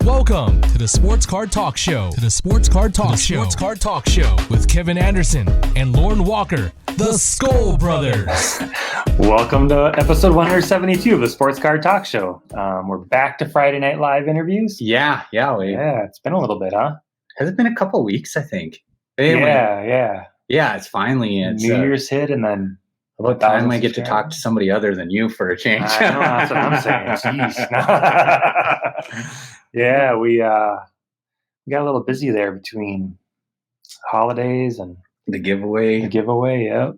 Welcome to the Sports Card Talk Show. Sports Card Talk Show with Kevin Anderson and Lauren Walker, the Skull Brothers. Welcome to episode 172 of the Sports Card Talk Show. We're back to Friday Night Live interviews. Yeah. It's been a little bit, huh? Has it been a couple of weeks, I think? Yeah. Yeah, it's finally. New Year's hit, and then about time I get to talk to somebody other than you for a change. I know, that's what I'm saying. Jeez. Yeah, we got a little busy there between holidays and the giveaway.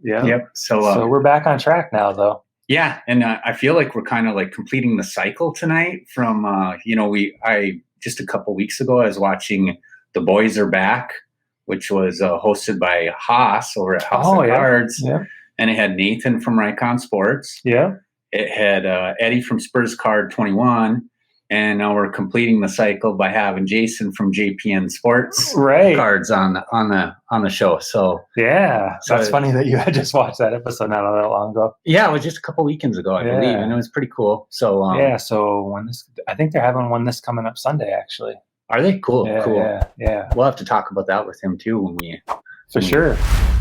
Yep. So we're back on track now, though. Yeah, and I feel like we're kind of like completing the cycle tonight. From I just a couple weeks ago I was watching The Boys Are Back, which was hosted by Haas over at House of Cards. Yeah. And it had Nathan from JPN Sports. Yeah. It had Eddie from Spurs Card 21. And now we're completing the cycle by having Jason from JPN Sports Cards on the show. So that's funny that you had just watched that episode not that long ago. Yeah, it was just a couple weekends ago, I believe, and it was pretty cool. So I think they're having one this coming up Sunday, actually. Are they? Cool. Yeah. We'll have to talk about that with him too when we. For sure.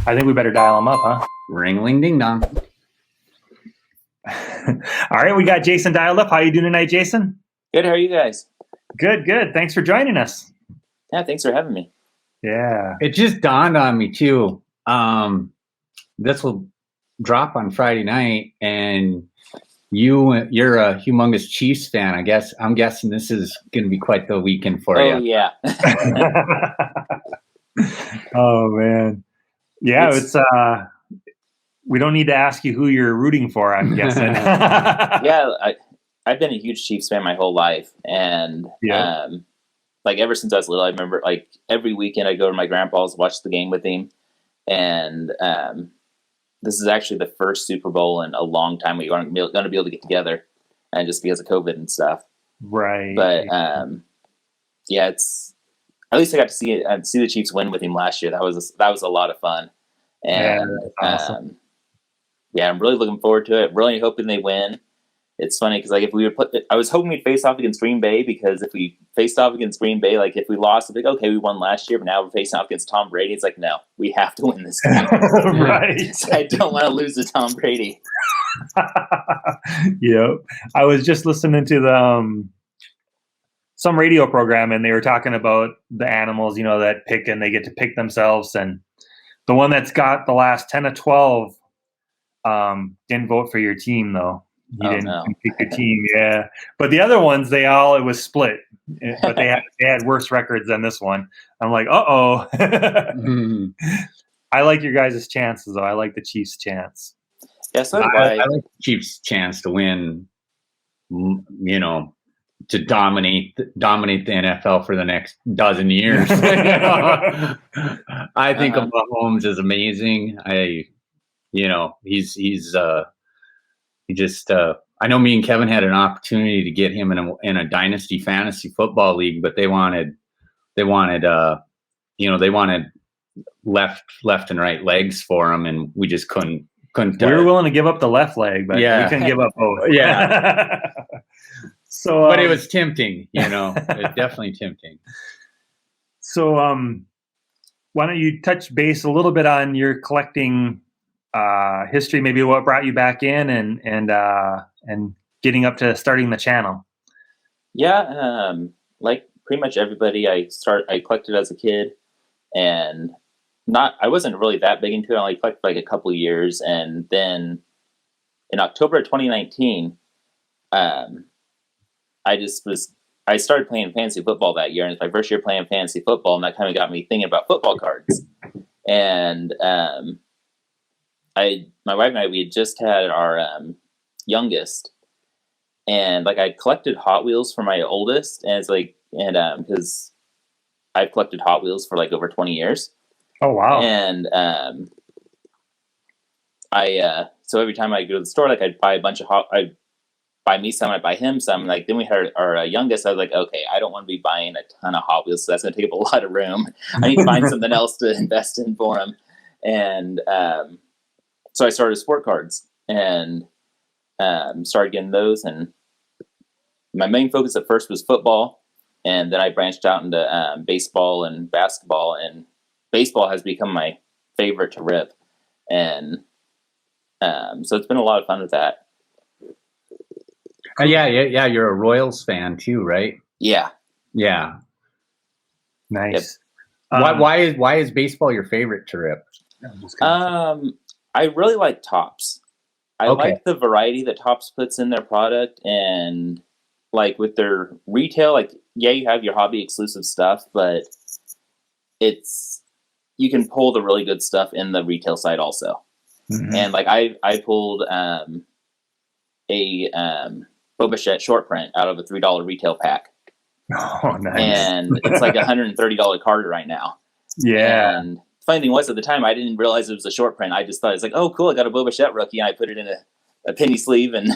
I think we better dial him up, huh? Ring-a-ling ding dong. All right, we got Jason dialed up. How you doing tonight, Jason? Good. How are you guys? Good. Thanks for joining us. Yeah, thanks for having me. Yeah. It just dawned on me too. This will drop on Friday night, and you're a humongous Chiefs fan. I'm guessing this is going to be quite the weekend for you. Oh yeah. Oh man. Yeah, it's we don't need to ask you who you're rooting for, I'm guessing. Yeah, I've been a huge Chiefs fan my whole life, and like ever since I was little, I remember like every weekend I go to my grandpa's, watch the game with him, and this is actually the first Super Bowl in a long time we aren't going to be able to get together, and just because of COVID and stuff. Right. But it's at least I got to see the Chiefs win with him last year. That was a lot of fun, and awesome. I'm really looking forward to it. Really hoping they win. It's funny because like if we would I was hoping we'd face off against Green Bay, because if we faced off against Green Bay, like if we lost, it's like okay, we won last year, but now we're facing off against Tom Brady. It's like no, we have to win this game. Right. So I don't want to lose to Tom Brady. Yep. I was just listening to the some radio program, and they were talking about the animals, that pick, and they get to pick themselves, and the one that's got the last 10 of 12 didn't vote for your team though. You didn't pick your team, yeah. But the other ones, it was split. But they had worse records than this one. I'm like, uh-oh. I like your guys' chances, though. I like the Chiefs' chance. Yeah, so I like the Chiefs' chance to win, to dominate the NFL for the next dozen years. I think Mahomes is amazing. I know me and Kevin had an opportunity to get him in a dynasty fantasy football league, but they wanted left and right legs for him, and we just couldn't. We were willing to give up the left leg, but we couldn't give up both. Yeah. So, but it was tempting, it was definitely tempting. So, why don't you touch base a little bit on your collecting history, maybe what brought you back in and getting up to starting the channel? Yeah, like pretty much everybody, I collected as a kid, and I wasn't really that big into it. I only collected like a couple of years, and then in October of 2019, I started playing fantasy football that year, and it's my first year playing fantasy football, and that kind of got me thinking about football cards. And my wife and I, we had just had our youngest, and like I collected Hot Wheels for my oldest, and it's like, because I've collected Hot Wheels for like over 20 years. Oh wow! And so every time I go to the store, like I'd buy a bunch of I'd buy me some, I'd buy him some. Like then we had our youngest. I was like, okay, I don't want to be buying a ton of Hot Wheels, so that's going to take up a lot of room. I need to find something else to invest in for him. And so I started sport cards and started getting those. And my main focus at first was football. And then I branched out into baseball and basketball, and baseball has become my favorite to rip. And so it's been a lot of fun with that. Yeah. You're a Royals fan too, right? Yeah. Yeah. Nice. Yep. Why is baseball your favorite to rip? I really like Topps. I like the variety that Topps puts in their product, and like with their retail, like, yeah, you have your hobby exclusive stuff, but you can pull the really good stuff in the retail side also. Mm-hmm. And like I pulled a Boba Fett short print out of a $3 retail pack. Oh, nice. And it's like $130 card right now. Yeah. And funny thing was, at the time, I didn't realize it was a short print. I just thought it's like, oh, cool, I got a Boba Fett rookie, and I put it in a penny sleeve and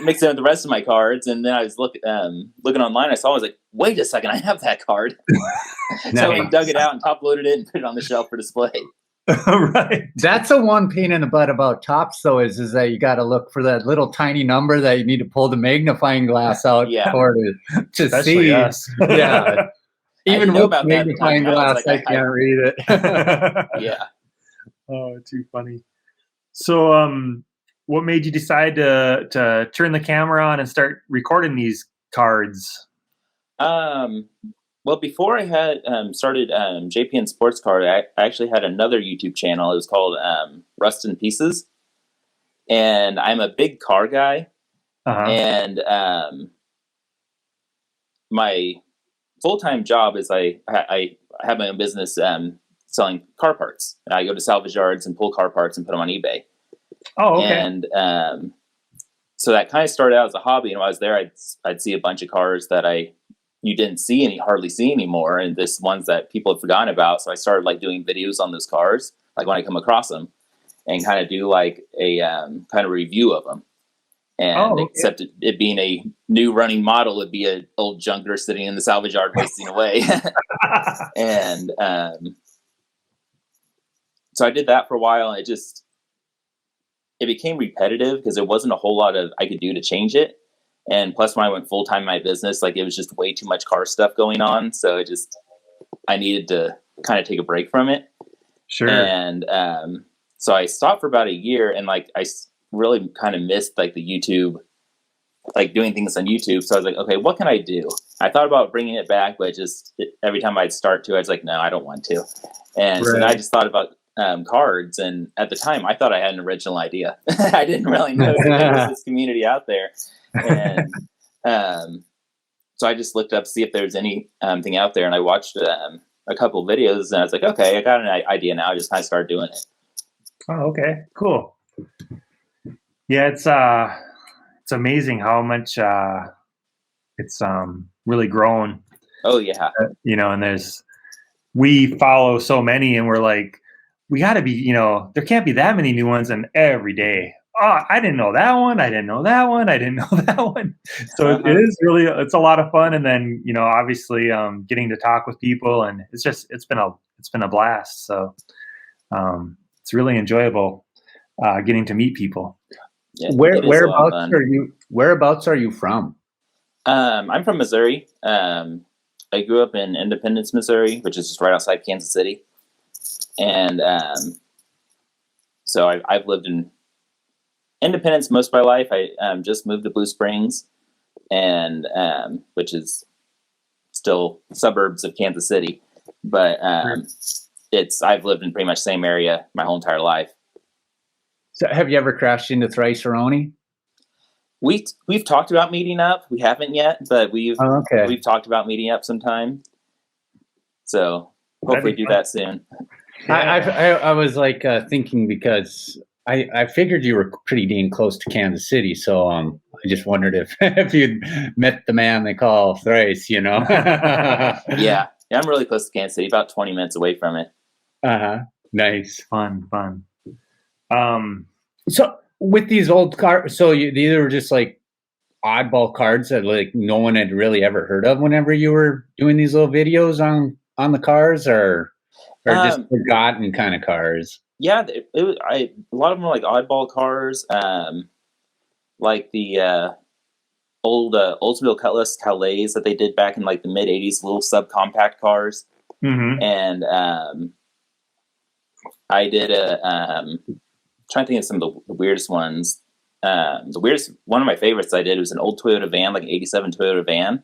mixed it with the rest of my cards. And then I was looking online. I saw, I was like, wait a second, I have that card. So I dug it out and top loaded it and put it on the shelf for display. Right. That's the one pain in the butt about Topps, though, is that you got to look for that little tiny number that you need to pull the magnifying glass out for to especially see. Us. Yeah. Even with magnifying glass, I can't read it. Yeah. Oh, too funny. So, what made you decide to turn the camera on and start recording these cards? Well, before I had started JPN Sports Card, I actually had another YouTube channel. It was called Rust in Pieces, and I'm a big car guy. And my full-time job is I have my own business selling car parts. I go to salvage yards and pull car parts and put them on eBay. Oh, okay. And so that kind of started out as a hobby. And when I was there, I'd see a bunch of cars that you didn't hardly see anymore, and this ones that people had forgotten about. So I started like doing videos on those cars, like when I come across them, and kind of do like a kind of review of them. And except it being a new running model, it'd be an old junker sitting in the salvage yard wasting away. And so I did that for a while, and it became repetitive because there wasn't a whole lot I could do to change it. And plus, when I went full time in my business, like, it was just way too much car stuff going on. So I needed to kind of take a break from it. Sure. And so I stopped for about a year, and like I really kind of missed like the YouTube, like doing things on YouTube. So I was like, okay, what can I do? I thought about bringing it back, but every time I'd start to, I was like, no, I don't want to. And so then I just thought about cards, and at the time I thought I had an original idea. I didn't really know there was this community out there. And so I just looked up to see if there was anything out there, and I watched a couple of videos, and I was like, okay, I got an idea now. I just kind of started doing it. Oh, okay, cool. Yeah, it's amazing how much it's really grown. Oh yeah. And we follow so many, and we're like, we got to be, there can't be that many new ones, and every day. Oh, I didn't know that one. I didn't know that one. I didn't know that one. So it is really, it's a lot of fun. And then, obviously getting to talk with people, and it's been a blast. So it's really enjoyable getting to meet people. Yeah, Whereabouts are you from? I'm from Missouri. I grew up in Independence, Missouri, which is just right outside Kansas City. And so I've lived in Independence most of my life. I just moved to Blue Springs, and which is still suburbs of Kansas City. But I've lived in pretty much the same area my whole entire life. So have you ever crashed into Thrice-Aroni? We've talked about meeting up. We haven't yet, but we've talked about meeting up sometime. So hopefully do that soon. Yeah. I was like thinking, because I figured you were pretty dang close to Kansas City, so I just wondered if you'd met the man they call Thrice, Yeah, I'm really close to Kansas City, about 20 minutes away from it. Nice, fun. So with these old cards, so these are just like oddball cards that like no one had really ever heard of whenever you were doing these little videos on the cars, or just forgotten kind of cars? Yeah, a lot of them were like oddball cars, like the old Oldsmobile Cutlass Calais that they did back in like the mid '80s, little subcompact cars. Mm-hmm. And I did trying to think of some of the weirdest ones. One of my favorites I did was an old Toyota van, like an '87 Toyota van.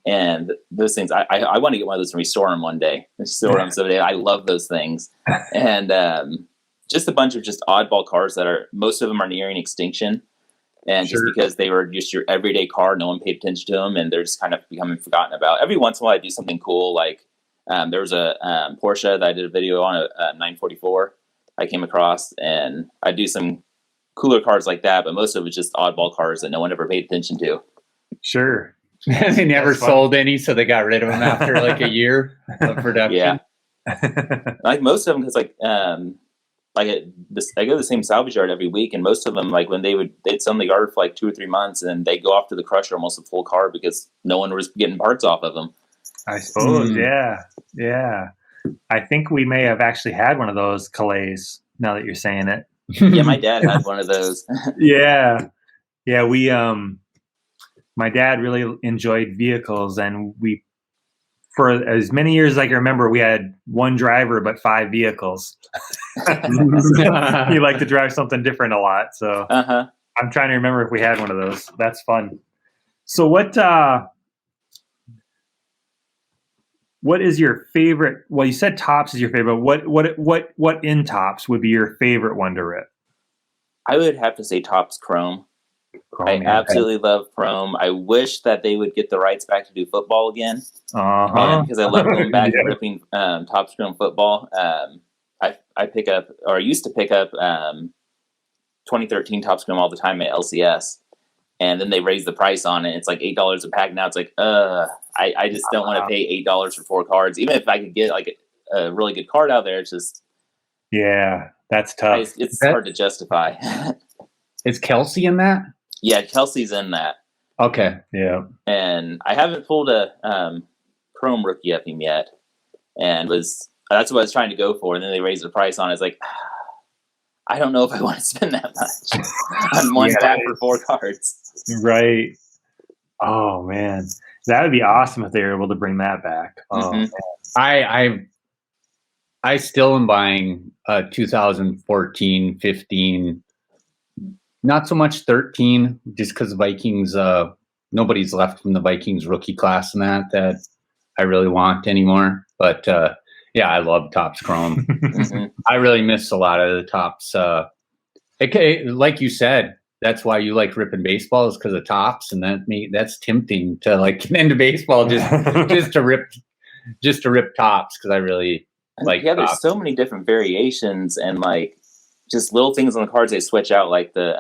And those things, I want to get one of those and restore them one day. Restore them someday. I love those things. And just a bunch of just oddball cars most of them are nearing extinction. And just because they were just your everyday car, no one paid attention to them, and they're just kind of becoming forgotten about. Every once in a while, I do something cool. Like there was a Porsche that I did a video on, a 944 I came across, and I do some cooler cars like that, but most of it's just oddball cars that no one ever paid attention to. Sure. They never sold any, so they got rid of them after like a year of production. Yeah. Like most of them, because I go to the same salvage yard every week, and most of them, like when they'd sell in the yard for like 2 or 3 months, and they go off to the crusher almost a full car because no one was getting parts off of them. I suppose, yeah. I think we may have actually had one of those Calais. Now that you're saying it, yeah, my dad had one of those. yeah. We my dad really enjoyed vehicles, and for as many years as I can remember, we had one driver but 5 vehicles. He liked to drive something different a lot. So I'm trying to remember if we had one of those. That's fun. So what is your favorite? Well, you said Tops is your favorite. What in Tops would be your favorite one to rip? I would have to say Tops Chrome. I absolutely love Chrome. I wish that they would get the rights back to do football again. Because I love going back and ripping Topps Chrome football. I pick up, or I used to pick up 2013 Topps Chrome all the time at LCS. And then they raised the price on it. It's like $8 a pack. Now it's like, I just don't want to pay $8 for 4 cards. Even if I could get like a really good card out there, it's just... Yeah, that's tough. It's hard to justify. Is Kelsey in that? Yeah, Kelsey's in that. Okay. Yeah. And I haven't pulled a Chrome rookie of him yet. And that's what I was trying to go for. And then they raised the price on it. It's like, I don't know if I want to spend that much on one pack for 4 cards. Right. Oh, man. That would be awesome if they were able to bring that back. Oh, man. I still am buying 2014, 15, not so much 13, just because Vikings, nobody's left from the Vikings rookie class in that I really want anymore. But yeah, I love Topps Chrome. I really miss a lot of the Topps. Like you said, that's why you like ripping baseball, is because of Topps, and that's tempting to like get into baseball just to rip Topps, because I really like. Yeah, there's so many different variations and like just little things on the cards they switch out, like the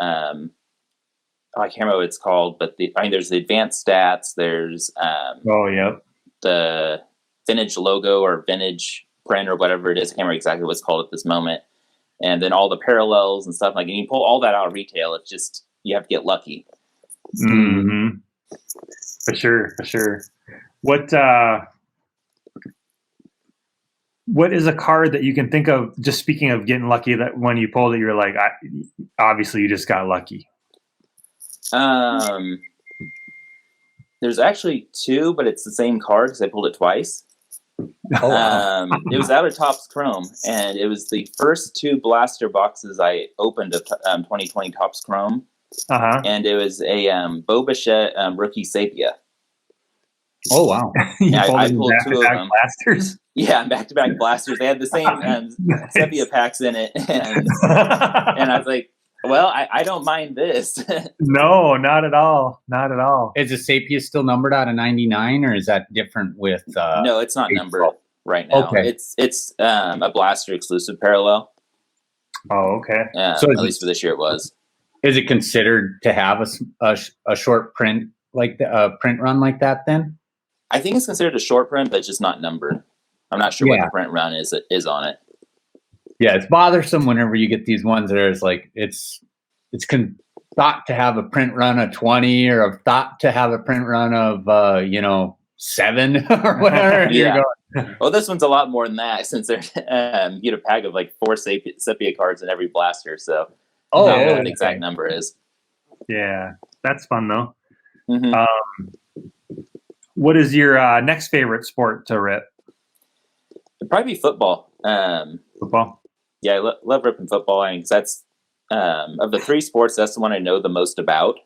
I can't remember what it's called, but there's the advanced stats. There's the vintage logo or vintage print or whatever it is. I can't remember exactly what it's called at this moment. And then all the parallels and stuff like, and you pull all that out of retail. It's just, you have to get lucky. Mm-hmm. For sure. What is a card that you can think of, just speaking of getting lucky, that when you pulled it, you're like, obviously you just got lucky? There's actually 2, but it's the same card because I pulled it twice. Oh, wow. It was out of Topps Chrome, and it was the first 2 blaster boxes I opened of 2020 Topps Chrome. And it was a Bo Bichette rookie Sepia. Oh, wow. Yeah, I pulled 2 of them. Blasters? Yeah, back-to-back blasters. They had the same Nice. Sepia packs in it. And I was like, well, I don't mind this. No, not at all. Not at all. Is the Sepia still numbered out of 99, or is that different with... No, it's not numbered right now. Okay. It's a blaster exclusive parallel. Oh, okay. So at least for this year it was. Is it considered to have a short print, like a print run like that then? I think it's considered a short print, but it's just not numbered. I'm not sure what the print run is on it. Yeah, it's bothersome whenever you get these ones that is like it's thought to have a print run of 20 or thought to have a print run of 7 or whatever. Yeah. Well, this one's a lot more than that, since there's you get a pack of like 4 Sepia cards in every blaster. So I don't know what the exact number is. Yeah, that's fun though. What is your next favorite sport to rip? It'd probably be football. Football? Yeah, I love ripping football. I mean, 'cause that's of the three sports, that's the one I know the most about.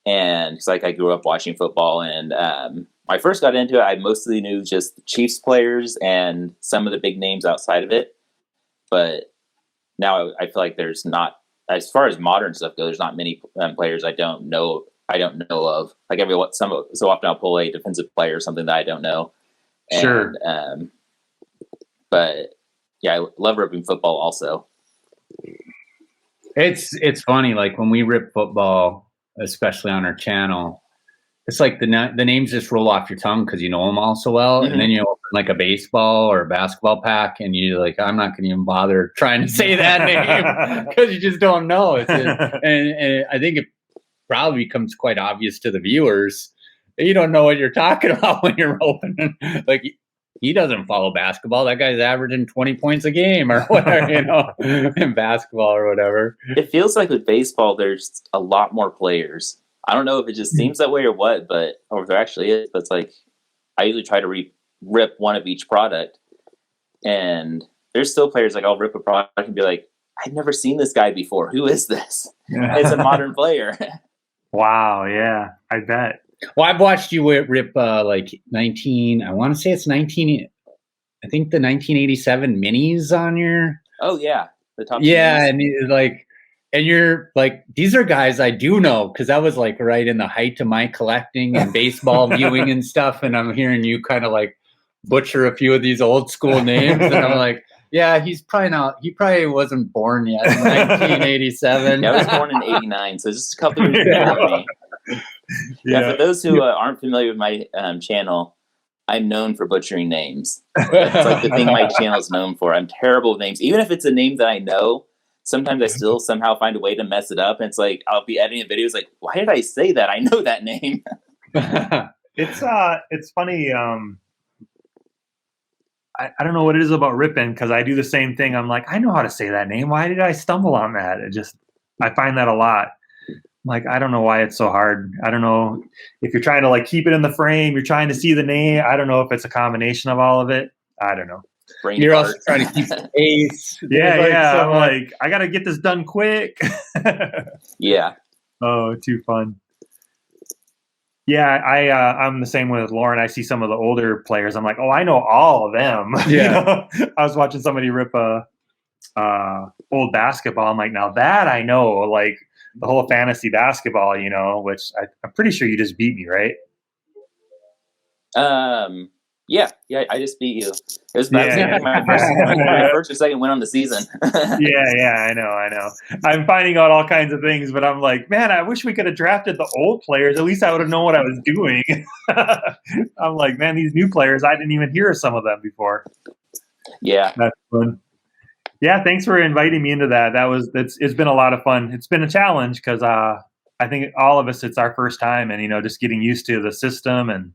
And it's like I grew up watching football, and when I first got into it, I mostly knew just the Chiefs players and some of the big names outside of it. But now I feel like there's not, as far as modern stuff goes, there's not many players I don't know of. Like so often I'll pull a defensive player or something that I don't know. And, sure. But yeah, I love ripping football also. It's funny, like when we rip football, especially on our channel, it's like the names just roll off your tongue because you know them all so well. And then you open like a baseball or a basketball pack and you're like, I'm not going to even bother trying to say that name because you just don't know. And I think it probably becomes quite obvious to the viewers that you don't know what you're talking about when you're opening. Like, he doesn't follow basketball. That guy's averaging 20 points a game or whatever, in basketball or whatever. It feels like with baseball, there's a lot more players. I don't know if it just seems that way or what, or if there actually is. But it's like I usually try to rip one of each product, and there's still players like I'll rip a product and be like, I've never seen this guy before. Who is this? It's a modern player. Wow. Yeah, I bet. Well, I've watched you rip I want to say it's 19, I think the 1987 minis on your. Oh yeah. The top. Yeah. Minis. And you're like, these are guys I do know. Cause that was like right in the height of my collecting and baseball viewing and stuff. And I'm hearing you kind of like butcher a few of these old school names. And I'm like, yeah, he probably wasn't born yet in 1987. Yeah, I was born in 89. So just a couple years before me. Yeah, for those who aren't familiar with my channel, I'm known for butchering names. That's like the thing my channel is known for. I'm terrible with names. Even if it's a name that I know, sometimes I still somehow find a way to mess it up. And it's like, I'll be editing a video. It's like, why did I say that? I know that name. It's funny. I don't know what it is about ripping because I do the same thing. I'm like, I know how to say that name. Why did I stumble on that? I find that a lot. Like, I don't know why it's so hard. I don't know if you're trying to like keep it in the frame, you're trying to see the name. I don't know if it's a combination of all of it. I don't know. You're also trying to keep the pace. Yeah. I'm like, I got to get this done quick. Yeah. Oh, too fun. Yeah, I'm the same way with Lauren. I see some of the older players. I'm like, oh, I know all of them. Yeah. I was watching somebody rip a old basketball. I'm like, now that I know, like the whole fantasy basketball, which I'm pretty sure you just beat me, right? Yeah, I just beat you. It was my first or second win on the season. yeah, I know. I'm finding out all kinds of things, but I'm like, man, I wish we could have drafted the old players. At least I would have known what I was doing. I'm like, man, these new players, I didn't even hear of some of them before. Yeah. That's fun. Yeah, thanks for inviting me into that. It's been a lot of fun. It's been a challenge because I think all of us, it's our first time and, just getting used to the system, and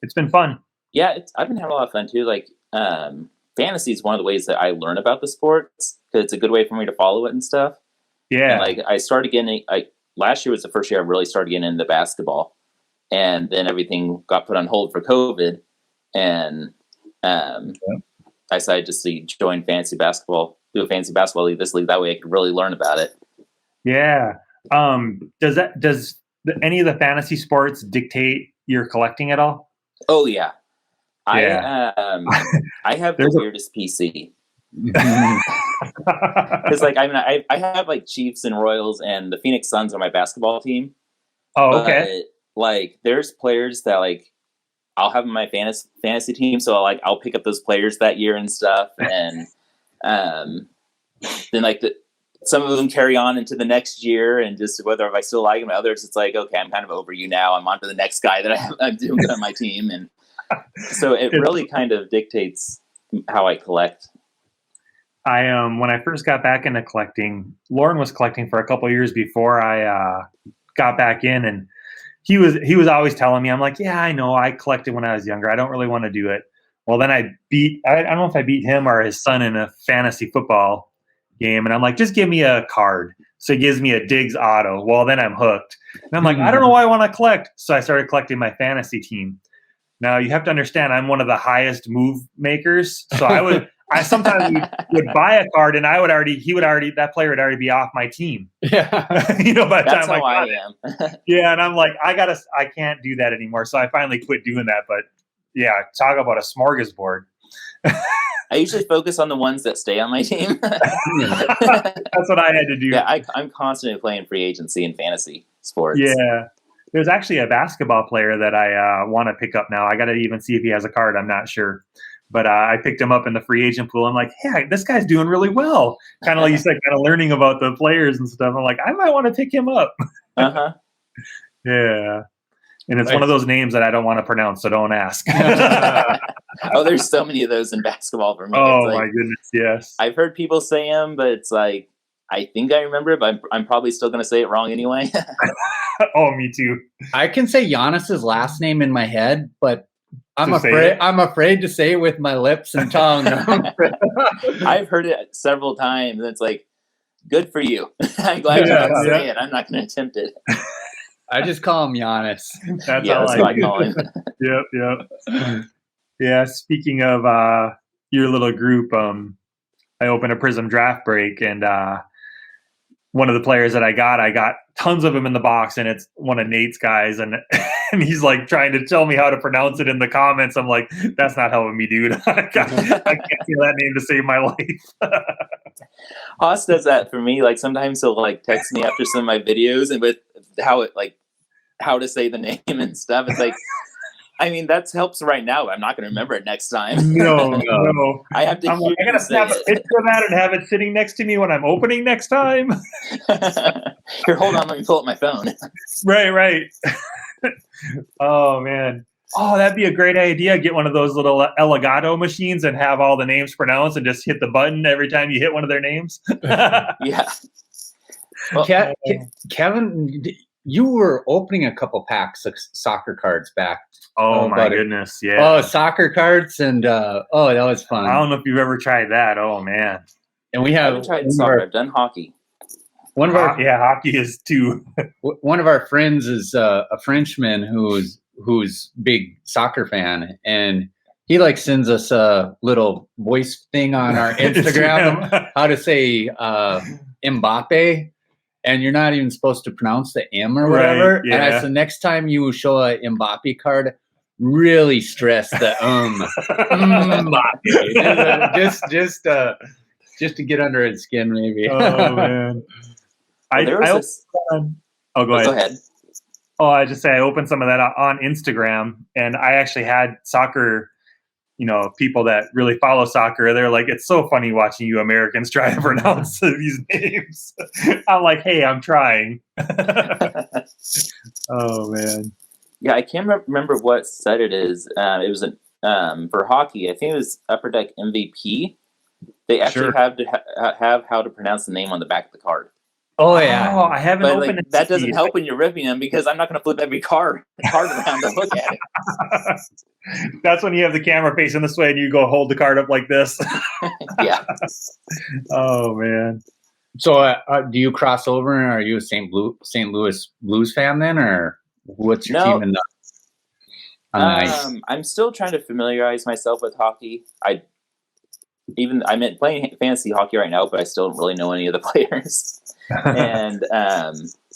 it's been fun. Yeah, I've been having a lot of fun too. Like, fantasy is one of the ways that I learn about the sports because it's a good way for me to follow it and stuff. Yeah. And like, I started getting, last year was the first year I really started getting into basketball, and then everything got put on hold for COVID, and I decided just to join fantasy basketball, do a fantasy basketball league, this league. That way I could really learn about it. Yeah. Does any of the fantasy sports dictate your collecting at all? Oh yeah. Yeah. I have the weirdest PC. Because like I have like Chiefs and Royals and the Phoenix Suns are my basketball team. Oh, okay. But, like there's players that like I'll have in my fantasy team, so I'll pick up those players that year and stuff, and then like some of them carry on into the next year, and just whether if I still like them, others it's like, okay, I'm kind of over you now. I'm on to the next guy that I'm doing good on my team, and so it really kind of dictates how I collect. When I first got back into collecting, Lauren was collecting for a couple of years before I got back in, and he was always telling me, I'm like, yeah, I know, I collected when I was younger. I don't really want to do it. Well, then I don't know if I beat him or his son in a fantasy football game, and I'm like, just give me a card. So he gives me a Diggs auto. Well, then I'm hooked. And I'm like, I don't know why I want to collect. So I started collecting my fantasy team. Now you have to understand, I'm one of the highest move makers. So I sometimes would buy a card and that player would already be off my team. Yeah. By the That's time how I am. Yeah. And I'm like, I can't do that anymore. So I finally quit doing that. But yeah, talk about a smorgasbord. I usually focus on the ones that stay on my team. That's what I had to do. Yeah, I'm constantly playing free agency and fantasy sports. Yeah. There's actually a basketball player that I want to pick up now. I got to even see if he has a card. I'm not sure. But I picked him up in the free agent pool. I'm like, hey, this guy's doing really well. Kind of like you said, kind of learning about the players and stuff. I'm like, I might want to pick him up. Uh-huh. Yeah. And it's one of those names that I don't want to pronounce, so don't ask. Oh, there's so many of those in basketball for me. Oh, my goodness, yes. I've heard people say them, but it's like, I think I remember it, but I'm probably still going to say it wrong anyway. Oh, me too. I can say Giannis's last name in my head, but I'm afraid to say it with my lips and tongue. I've heard it several times, and it's like, good for you. I'm glad you didn't say it. I'm not going to attempt it. I just call him Giannis. That's what I call him. Yep. Yeah, speaking of your little group, I opened a Prism draft break, and one of the players that I got tons of them in the box, and it's one of Nate's guys, and he's like trying to tell me how to pronounce it in the comments. I'm like, that's not helping me, dude. I can't say that name to save my life. Haas does that for me. Like sometimes he'll like text me after some of my videos and with how to say the name and stuff. It's like, I mean, that helps right now, but I'm not going to remember it next time. No. I have to. I gotta snap a picture of that and have it sitting next to me when I'm opening next time. Here, hold on. Let me pull up my phone. Right. Oh man. Oh, that'd be a great idea. Get one of those little Elgato machines and have all the names pronounced and just hit the button every time you hit one of their names. Yeah. Well, Kevin, you were opening a couple packs of soccer cards back. Oh my goodness, yeah. Oh, soccer cards, and that was fun. I don't know if you've ever tried that. Oh man. And I haven't tried soccer. I've done hockey. Hockey is too. One of our friends is a Frenchman who's big soccer fan, and he like sends us a little voice thing on our Instagram how to say Mbappe. And you're not even supposed to pronounce the M or whatever. Right, yeah. And I said, next time you show a Mbappe card, really stress the Mbappe. just to get under his skin, maybe. Oh man. Go ahead. Oh, I just say I opened some of that on Instagram, and I actually had soccer. People that really follow soccer, they're like, it's so funny watching you Americans try to pronounce these names. I'm like, hey, I'm trying. Oh, man. Yeah, I can't remember what set it is. It was for hockey. I think it was Upper Deck MVP. They actually have to have how to pronounce the name on the back of the card. Oh, yeah. Oh, I haven't opened it. That doesn't help when you're ripping them because I'm not going to flip every card around to look at it. That's when you have the camera facing this way and you go hold the card up like this. Yeah. Oh, man. So do you cross over, and are you a St. Louis Blues fan then, or what's your team in the on the ice? I'm still trying to familiarize myself with hockey. I'm playing fantasy hockey right now, but I still don't really know any of the players. And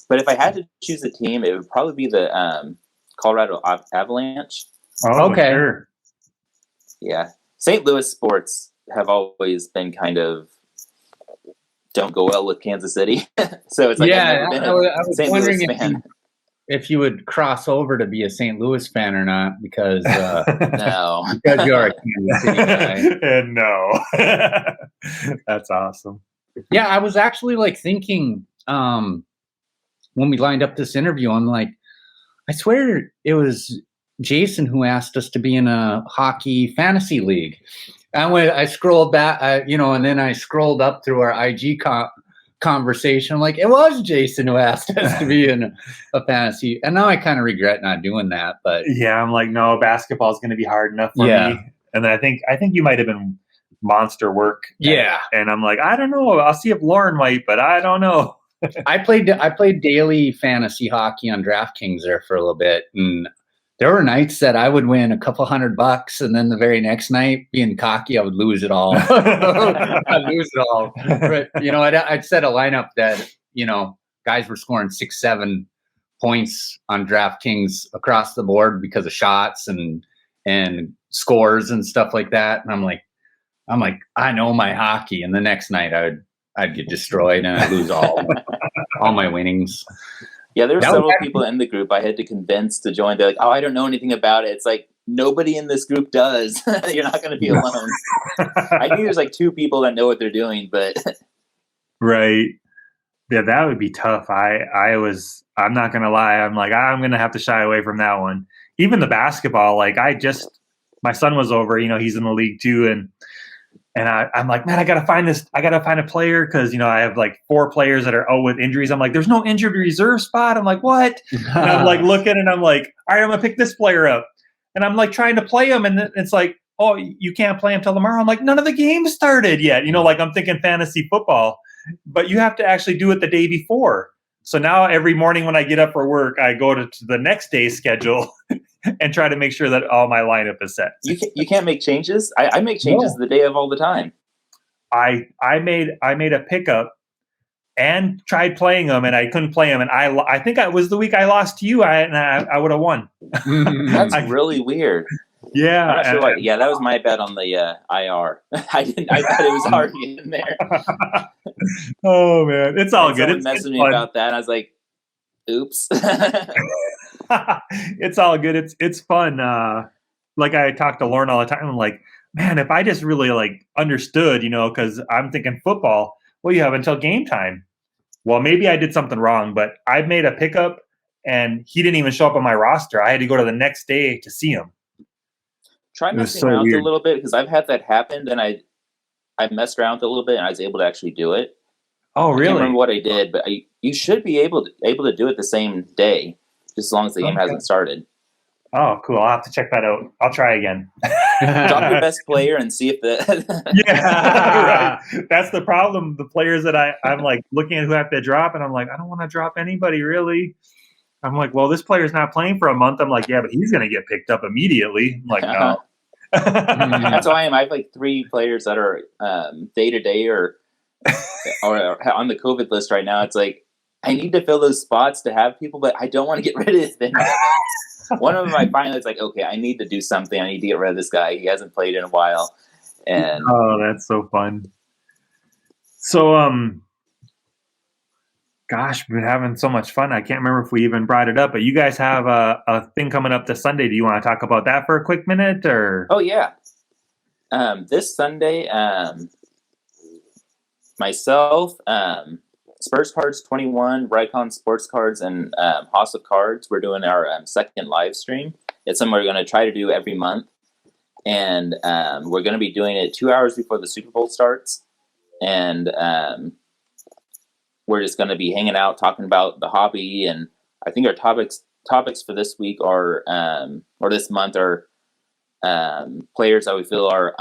but if I had to choose a team, it would probably be the Colorado Avalanche. Oh, okay. Sure. Yeah. St. Louis sports have always been kind of don't go well with Kansas City. So it's like I was St. wondering Louis fan. If you would cross over to be a St. Louis fan or not, because no, because you are a Kansas City guy. And no. That's awesome. Yeah, I was actually like thinking when we lined up this interview, I'm like, I swear it was Jason who asked us to be in a hockey fantasy league. And when I scrolled back, and then I scrolled up through our IG conversation, like it was Jason who asked us to be in a fantasy. And now I kind of regret not doing that. But yeah, I'm like, no, basketball is going to be hard enough for me. And then I think you might have been monster work. Yeah. And I'm like, I don't know. I'll see if Lauren might, but I don't know. I played daily fantasy hockey on DraftKings there for a little bit, and there were nights that I would win a couple $100, and then the very next night, being cocky, I would lose it all. I'd lose it all. But I'd set a lineup that guys were scoring 6-7 points on DraftKings across the board because of shots and scores and stuff like that. And I'm like, I know my hockey, and the next night I'd get destroyed and I'd lose all my winnings. Yeah, there were several people in the group I had to convince to join. They're like, "Oh, I don't know anything about it." It's like nobody in this group does. You're not going to be alone. I think there's like 2 people that know what they're doing, but right. Yeah, that would be tough. I'm not going to lie. I'm like, I'm going to have to shy away from that one. Even the basketball, like my son was over, he's in the league too. And I'm like, man, I got to find a player. Cause I have like 4 players that are out with injuries. I'm like, there's no injured reserve spot. I'm like, what? And I'm like looking and I'm like, all right, I'm gonna pick this player up. And I'm like trying to play him. And it's like, oh, you can't play him till tomorrow. I'm like, none of the games started yet. Like I'm thinking fantasy football, but you have to actually do it the day before. So now every morning when I get up for work, I go to the next day's schedule and try to make sure that all my lineup is set. You can't make changes. I make changes the day of all the time. I made a pickup and tried playing them, and I couldn't play them. And I think it was the week I lost to you, I would have won. That's really weird. Yeah, I'm not sure why. Yeah, that was my bet on the IR. I thought it was already in there. Oh man, it's all good. It's messaging me about that. And I was like, "Oops." It's all good. It's fun. Like I talk to Lauren all the time. I'm like, man, if I just really like understood, because I'm thinking football. Well, you have until game time. Well, maybe I did something wrong, but I made a pickup and he didn't even show up on my roster. I had to go to the next day to see him. Try messing around a little bit, because I've had that happen. Then I messed around with it a little bit, and I was able to actually do it. Oh, really? I can't remember what I did, but you should be able to do it the same day, just as long as the game hasn't started. Oh, cool. I'll have to check that out. I'll try again. Drop your best player and see if the... Yeah, right. That's the problem. The players that I'm like looking at who I have to drop, and I'm like, I don't want to drop anybody really. I'm like, well, this player's not playing for a month. I'm like, yeah, but he's going to get picked up immediately. I'm like, no. That's why I have like 3 players that are day-to-day or on the COVID list right now. It's like, I need to fill those spots to have people, but I don't want to get rid of them. One of them, I finally was like, okay, I need to do something. I need to get rid of this guy. He hasn't played in a while. And oh, that's so fun. So, gosh, we've been having so much fun. I can't remember if we even brought it up, but you guys have a thing coming up this Sunday. Do you want to talk about that for a quick minute? Or oh yeah, this Sunday, myself, Spurs Cards 21, Raycon Sports Cards, and House of Cards. We're doing our second live stream. It's something we're going to try to do every month, and we're going to be doing it 2 hours before the Super Bowl starts, and we're just going to be hanging out, talking about the hobby. And I think our topics for this week are, or this month are, players that we feel are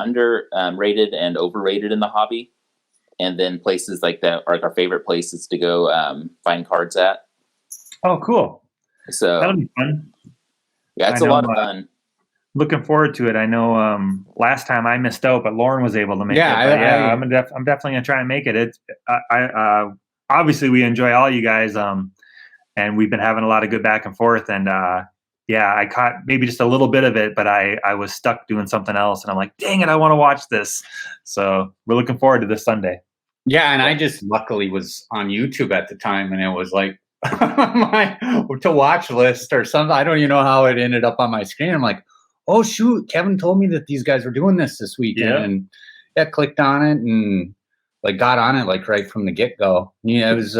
rated and overrated in the hobby. And then places like that are like our favorite places to go find cards at. Oh, cool. So that'll be fun. Yeah, it's a lot of fun. Looking forward to it. I know last time I missed out, but Lauren was able to make it. I'm definitely gonna try and make it. It's obviously we enjoy all you guys, and we've been having a lot of good back and forth. And I caught maybe just a little bit of it, but I was stuck doing something else, and I'm like, dang it, I want to watch this. So we're looking forward to this Sunday. Yeah, and I just luckily was on YouTube at the time, and it was like my to watch list or something. I don't even know how it ended up on my screen. I'm like, oh shoot, Kevin told me that these guys were doing this weekend, and clicked on it and like got on it like right from the get go. Yeah, it was.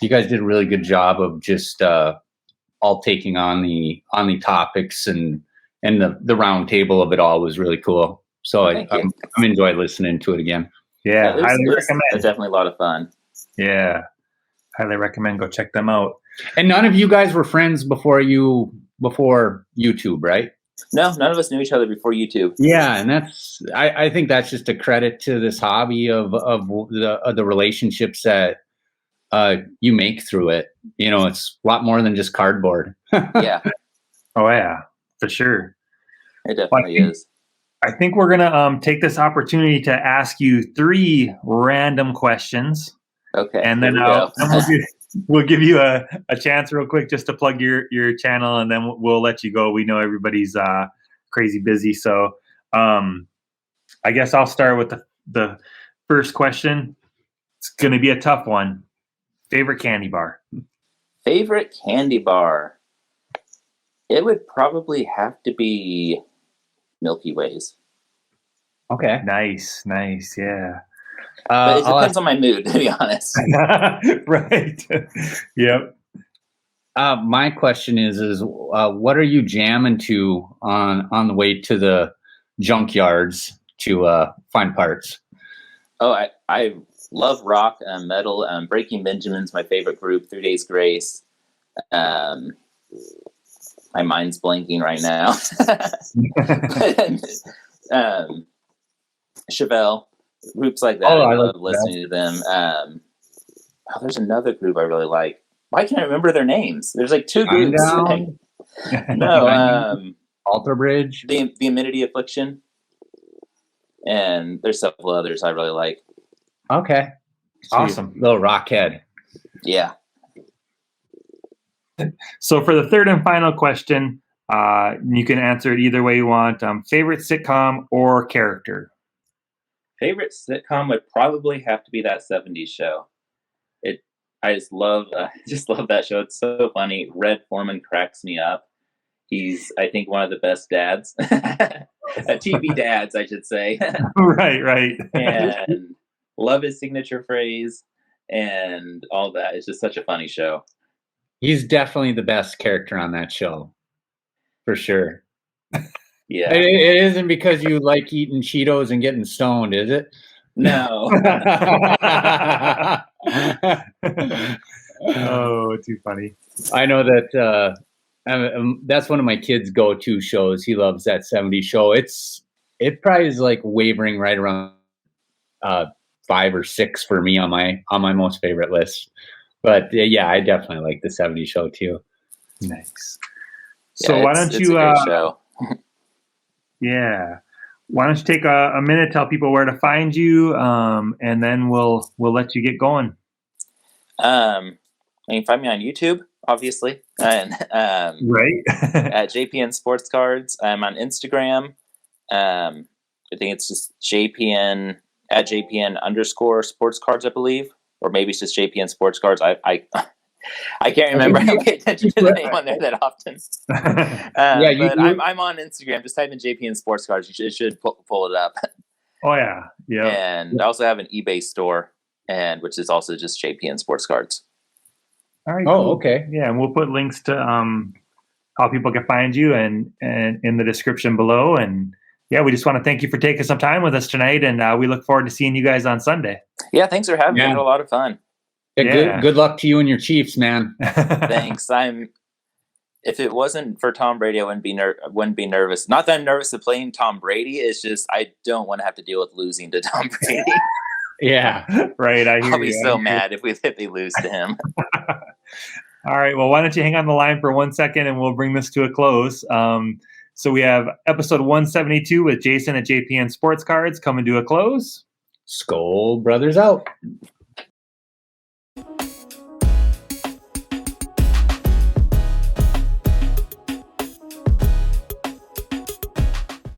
You guys did a really good job of just all taking on the topics, and the round table of it all was really cool. So I'm enjoying listening to it again. Yeah, highly recommend. It's definitely a lot of fun. Yeah, highly recommend. Go check them out. And none of you guys were friends before YouTube, right? No, none of us knew each other before YouTube. Yeah, and I think that's just a credit to this hobby of the relationships that you make through it. You know, it's a lot more than just cardboard. Yeah. Oh yeah, for sure. It definitely is. I think we're gonna take this opportunity to ask you 3 random questions. Okay. And then we'll give you a chance real quick just to plug your channel, and then we'll let you go. We know everybody's crazy busy, so I guess I'll start with the first question. It's going to be a tough one. Favorite candy bar? Favorite candy bar? It would probably have to be Milky Ways. Okay. Nice, yeah. But it depends on my mood, to be honest. Right. Yep. My question is what are you jamming to on the way to the junkyards to find parts? Oh, I love rock and metal. Breaking Benjamin's my favorite group. 3 Days Grace. My mind's blanking right now. Chevelle, groups like that. I love listening to them. There's another group I really like. Why can't I remember their names? There's like 2 groups. No, Alter Bridge, the Amenity Affliction, and there's several others I really like. Okay, awesome, little rockhead. Yeah. So for the third and final question, you can answer it either way you want. Favorite sitcom or character? Favorite sitcom would probably have to be that 70s show. I just love that show. It's so funny. Red Foreman cracks me up. He's, I think, one of the best dads, TV dads, I should say. Right. And love his signature phrase and all that. It's just such a funny show. He's definitely the best character on that show, for sure. Yeah. It isn't because you like eating Cheetos and getting stoned, is it? No. Oh, too funny. I know that that's one of my kids' go-to shows. He loves that 70s show. It probably is like wavering right around 5 or 6 for me on my most favorite list. But yeah, I definitely like the 70s show too. Nice. Yeah, so why don't you? It's a great show. Yeah. Why don't you take a minute, tell people where to find you, and then we'll let you get going. You can find me on YouTube, obviously, and right at JPN Sports Cards. I'm on Instagram. I think it's just JPN at JPN _ Sports Cards, I believe, or maybe it's just JPN Sports Cards. I can't remember. I don't pay attention to the name on there that often. But I'm on Instagram. Just type in JPN Sports Cards. It should pull it up. Oh yeah. And I also have an eBay store, which is also just JPN Sports Cards. All right. Oh, cool. okay. Yeah, and we'll put links to how people can find you and in the description below. And yeah, we just want to thank you for taking some time with us tonight, and we look forward to seeing you guys on Sunday. Yeah, thanks for having me. It was a lot of fun. Yeah. Good luck to you and your Chiefs, man. Thanks. If it wasn't for Tom Brady, I wouldn't be nervous. Not that I'm nervous of playing Tom Brady. It's just I don't want to have to deal with losing to Tom Brady. Yeah, right. I'll be so mad if they lose to him. All right. Well, why don't you hang on the line for 1 second, and we'll bring this to a close. So we have episode 172 with Jason at JPN Sports Cards coming to a close. Skol Brothers out.